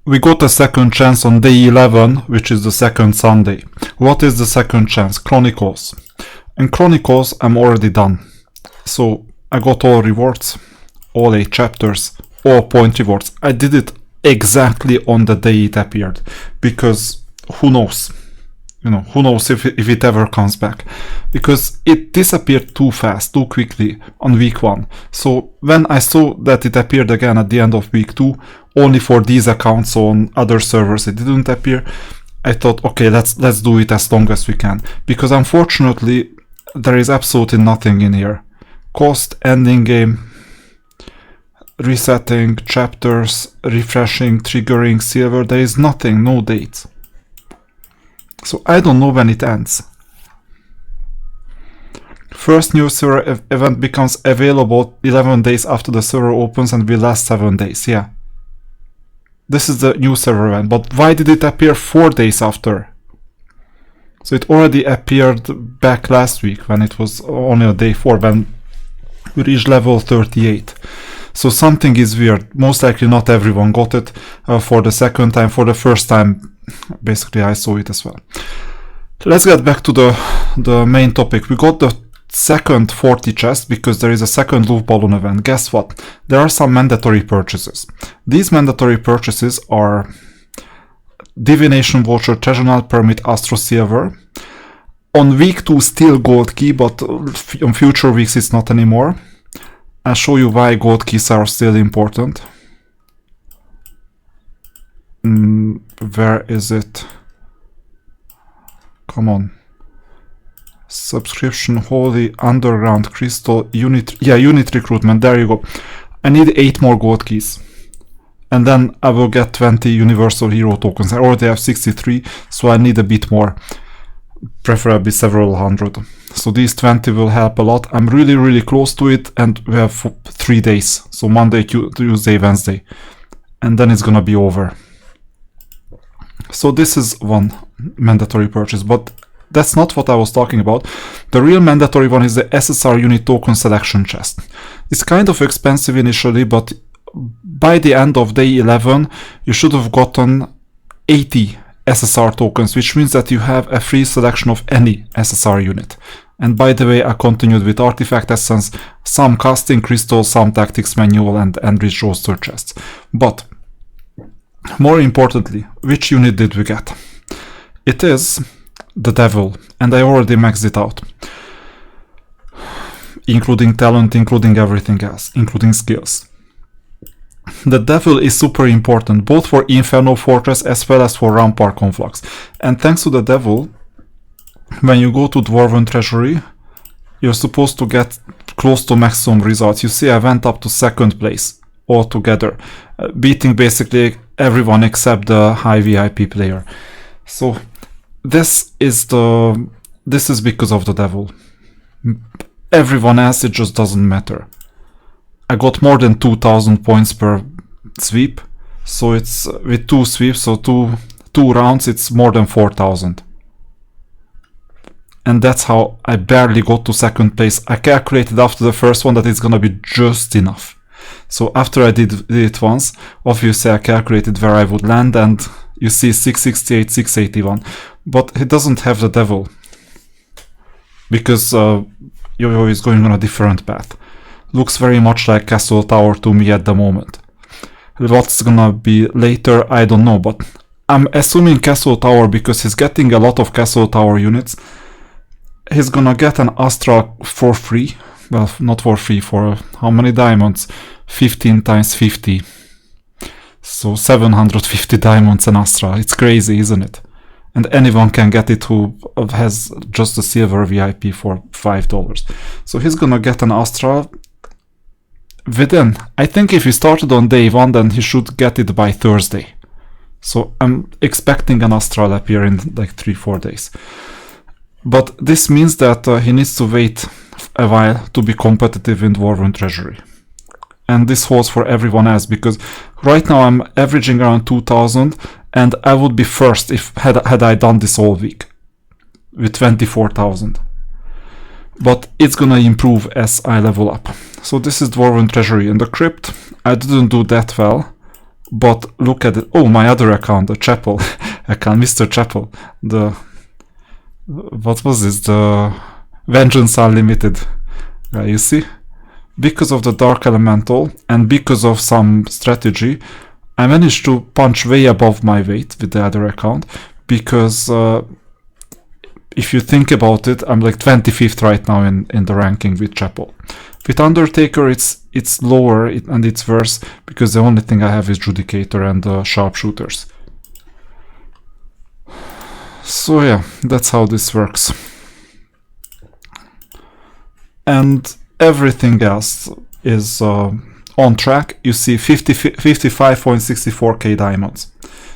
We got a second chance on day 11, which is the second Sunday. What is the second chance? Chronicles. In Chronicles, I'm already done. So I got all rewards, all 8 chapters, all point rewards. I did it exactly on the day it appeared, because who knows? Who knows if it ever comes back, because it disappeared too fast, too quickly on week 1. So when I saw that it appeared again at the end of week 2, only for these accounts, on other servers it didn't appear, I thought, okay, let's do it as long as we can, because unfortunately there is absolutely nothing in here. Cost, ending game, resetting, chapters, refreshing, triggering, silver, there is nothing, no dates. So I don't know when it ends. First new server event becomes available 11 days after the server opens and will last 7 days. Yeah. This is the new server event. But why did it appear 4 days after? So it already appeared back last week when it was only on day 4, when we reached level 38. So something is weird. Most likely not everyone got it for the second time. For the first time, basically I saw it as well. Let's get back to the main topic. We got the second 40 chest because there is a second loop balloon event. Guess what? There are some mandatory purchases. These mandatory purchases are Divination Voucher, Treasure Permit, Astro Silver. On week 2 still gold key, but on future weeks it's not anymore. I'll show you why gold keys are still important. Where is it? Come on. Subscription, Holy, Underground, Crystal, Unit. Yeah, Unit Recruitment. There you go. I need 8 more gold keys. And then I will get 20 Universal Hero tokens. I already have 63, so I need a bit more. Preferably several hundred. So these 20 will help a lot. I'm really close to it, and we have 3 days. So Monday, Tuesday, Wednesday. And then it's gonna be over. So this is one mandatory purchase, but that's not what I was talking about. The real mandatory one is the SSR unit token selection chest. It's kind of expensive initially, but by the end of day 11, you should have gotten 80 SSR tokens, which means that you have a free selection of any SSR unit. And by the way, I continued with Artifact Essence, some casting crystals, some tactics manual, and enriched roster chests. But more importantly, which unit did we get? It is the Devil, and I already maxed it out. Including talent, including everything else, including skills. The Devil is super important, both for Inferno Fortress as well as for Rampart Conflux. And thanks to the Devil, when you go to Dwarven Treasury, you're supposed to get close to maximum results. You see, I went up to 2nd place altogether, beating basically everyone except the high VIP player. So this is because of the Devil. Everyone else, it just doesn't matter. I got more than 2000 points per sweep, so it's with 2 sweeps, so two rounds, it's more than 4000. And that's how I barely got to 2nd place. I calculated after the first one that it's gonna be just enough. So after I did it once, obviously I calculated where I would land, and you see 668, 681. But it doesn't have the Devil, because Yo-Yo is going on a different path. Looks very much like Castle Tower to me at the moment. What's gonna be later, I don't know, but I'm assuming Castle Tower because he's getting a lot of Castle Tower units. He's gonna get an Astra for free. Well, not for free, for how many diamonds? 15 times 50. So 750 diamonds an Astra. It's crazy, isn't it? And anyone can get it who has just a silver VIP for $5. So he's gonna get an Astra within, I think if he started on day 1, then he should get it by Thursday. So I'm expecting an Astral appear in like 3-4 days. But this means that he needs to wait a while to be competitive in Dwarven Treasury. And this holds for everyone else, because right now I'm averaging around 2000, and I would be first if had I done this all week with 24,000. But it's gonna improve as I level up. So this is Dwarven Treasury. In the Crypt, I didn't do that well. But look at it. Oh, my other account, the Chapel account, Mr. Chapel. What was this? The Vengeance Unlimited. You see? Because of the Dark Elemental and because of some strategy, I managed to punch way above my weight with the other account. Because if you think about it, I'm like 25th right now in the ranking with Chapel. With Undertaker, it's lower and it's worse because the only thing I have is Judicator and Sharpshooters. So yeah, that's how this works. And everything else is on track. You see 55.64k diamonds.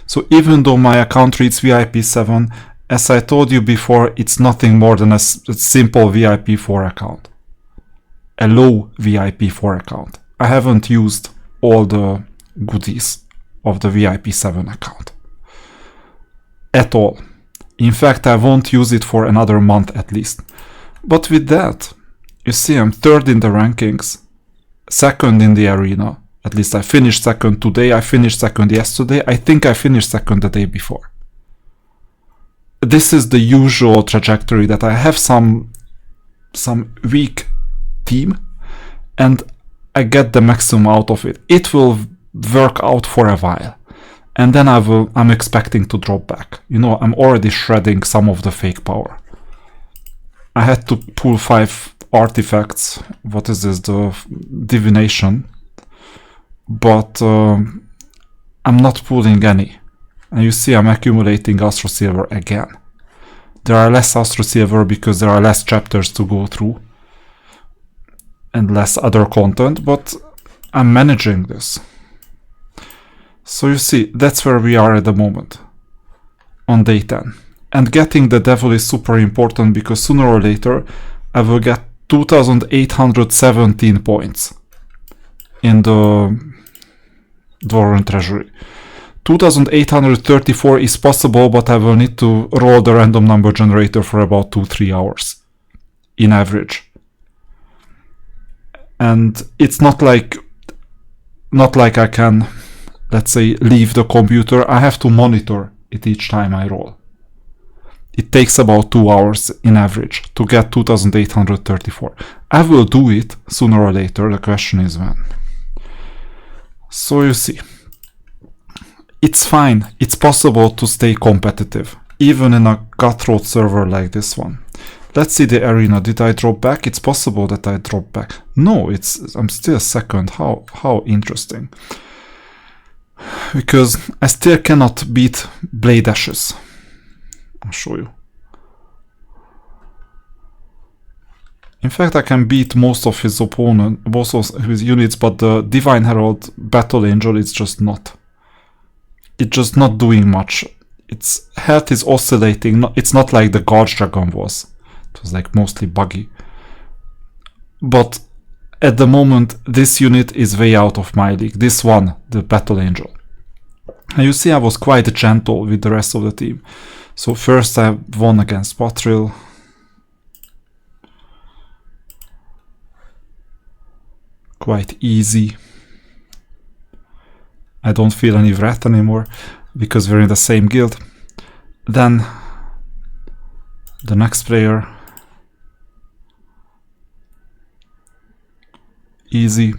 So even though my account reads VIP 7, as I told you before, it's nothing more than a simple VIP 4 account. A low VIP 4 account. I haven't used all the goodies of the VIP 7 account. At all. In fact, I won't use it for another month at least. But with that, you see I'm third in the rankings, second in the arena. At least I finished second today, I finished second yesterday, I think I finished second the day before. This is the usual trajectory that I have some weak team and I get the maximum out of it. It will work out for a while and then I'm expecting to drop back. You know, I'm already shredding some of the fake power. I had to pull 5 artifacts. What is this? The divination. But I'm not pulling any. And you see I'm accumulating Astro Silver again. There are less Astro Silver because there are less chapters to go through. And less other content, but I'm managing this. So you see, that's where we are at the moment. On day 10. And getting the devil is super important because sooner or later I will get 2817 points in the Dwarven Treasury. 2834 is possible, but I will need to roll the random number generator for about 2-3 hours in average. And it's not like I can, let's say, leave the computer. I have to monitor it each time I roll. It takes about 2 hours in average to get 2834. I will do it sooner or later, the question is when. So you see, it's fine, it's possible to stay competitive, even in a cutthroat server like this one. Let's see the arena. Did I drop back? It's possible that I drop back. No, I'm still second. How interesting. Because I still cannot beat Blade Ashes. I'll show you. In fact, I can beat most of his units, but the Divine Herald Battle Angel is just not. It's just not doing much. Its health is oscillating. It's not like the Gorge Dragon was. It was like mostly buggy. But at the moment, this unit is way out of my league. This one, the Battle Angel. And you see I was quite gentle with the rest of the team. So first I won against Patril. Quite easy. I don't feel any wrath anymore because we're in the same guild. Then the next player. Easy.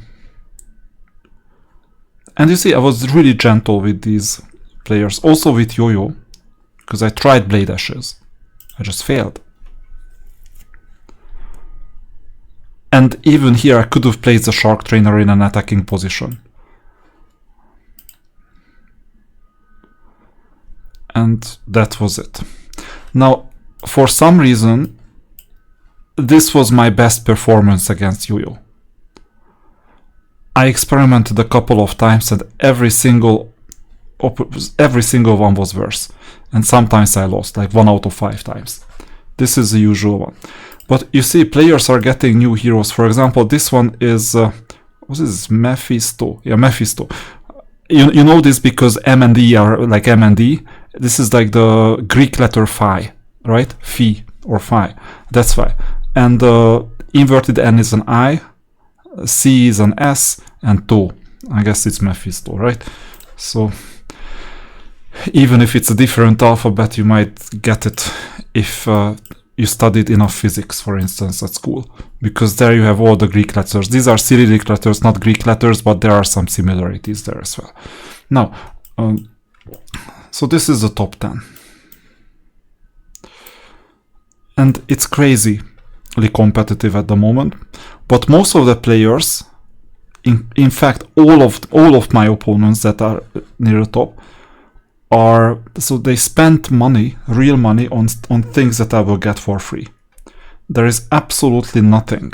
And you see I was really gentle with these players. Also with Yo-Yo. Because I tried Blade Ashes. I just failed. And even here I could have placed the Shark Trainer in an attacking position. And that was it. Now, for some reason, this was my best performance against Yo-Yo. I experimented a couple of times and every single one was worse. And sometimes I lost, like 1 out of 5 times. This is the usual one. But you see, players are getting new heroes. For example, this one is... what is this? Mephisto. Yeah, Mephisto. You know this because M and D are like M and D. This is like the Greek letter phi, right? Phi or phi. That's phi. And inverted N is an I, C is an S, and To. I guess it's Mephisto, right? So even if it's a different alphabet, you might get it if you studied enough physics, for instance, at school, because there you have all the Greek letters. These are Cyrillic letters, not Greek letters, but there are some similarities there as well. Now, so this is the top 10. And it's crazily competitive at the moment, but most of the players, in fact, all of my opponents that are near the top, so they spent money, real money, on things that I will get for free. There is absolutely nothing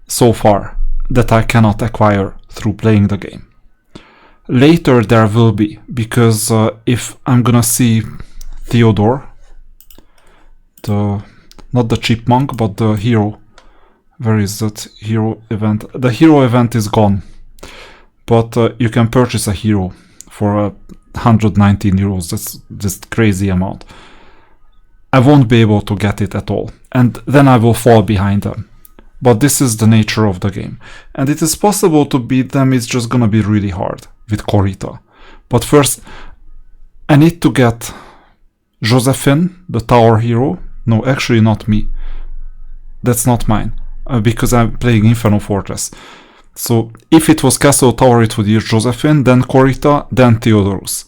so far that I cannot acquire through playing the game. Later there will be, because if I'm gonna see Theodore, not the chipmunk, but the hero. Where is that hero event? The hero event is gone, but you can purchase a hero for 119 euros. That's just crazy amount. I won't be able to get it at all, and then I will fall behind them. But this is the nature of the game, and it is possible to beat them. It's just gonna be really hard with Corita. But first, I need to get Josephine, the tower hero. No, actually not me. That's not mine, because I'm playing Inferno Fortress. So if it was Castle Tower, it would be Josephine, then Corita, then Theodorus.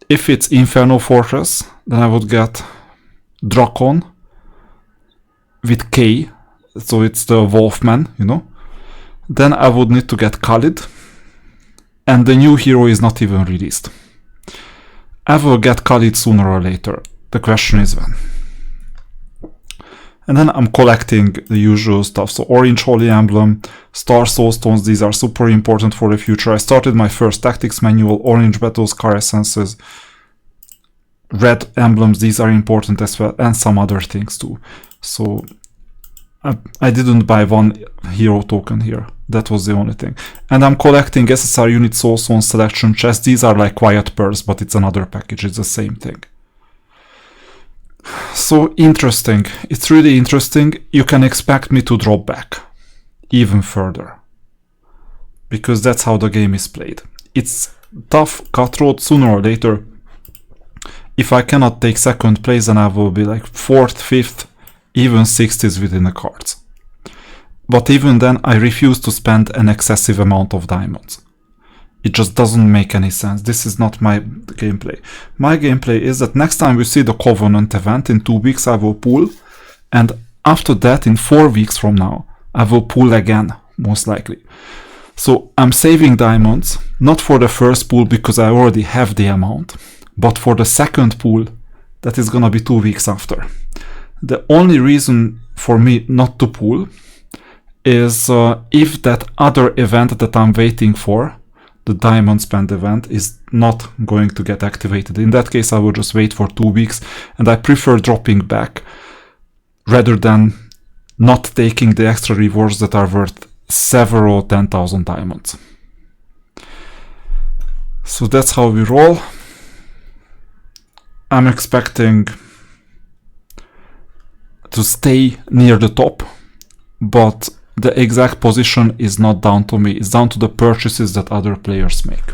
If it's Inferno Fortress, then I would get Drakon with K, so it's the Wolfman, you know. Then I would need to get Khalid, and the new hero is not even released. I will get Khalid sooner or later. The question is when. And then I'm collecting the usual stuff. So Orange Holy Emblem, Star Soul Stones, these are super important for the future. I started my first tactics manual, Orange Battles, Car Essences, Red Emblems, these are important as well, and some other things too. So I didn't buy one hero token here. That was the only thing. And I'm collecting SSR Unit Soul Stone Selection Chests. These are like Quiet Pearls, but it's another package. It's the same thing. So interesting. It's really interesting. You can expect me to drop back even further, because that's how the game is played. It's tough, cutthroat. Sooner or later, if I cannot take second place, then I will be like 4th, 5th, even 60s within the cards. But even then, I refuse to spend an excessive amount of diamonds. It just doesn't make any sense. This is not my gameplay. My gameplay is that next time we see the Covenant event, in 2 weeks I will pull, and after that, in 4 weeks from now, I will pull again, most likely. So I'm saving diamonds, not for the first pull because I already have the amount, but for the second pull that is gonna be 2 weeks after. The only reason for me not to pull is if that other event that I'm waiting for, the diamond spend event, is not going to get activated. In that case, I will just wait for 2 weeks, and I prefer dropping back rather than not taking the extra rewards that are worth several 10,000 diamonds. So that's how we roll. I'm expecting to stay near the top, but the exact position is not down to me. It's down to the purchases that other players make.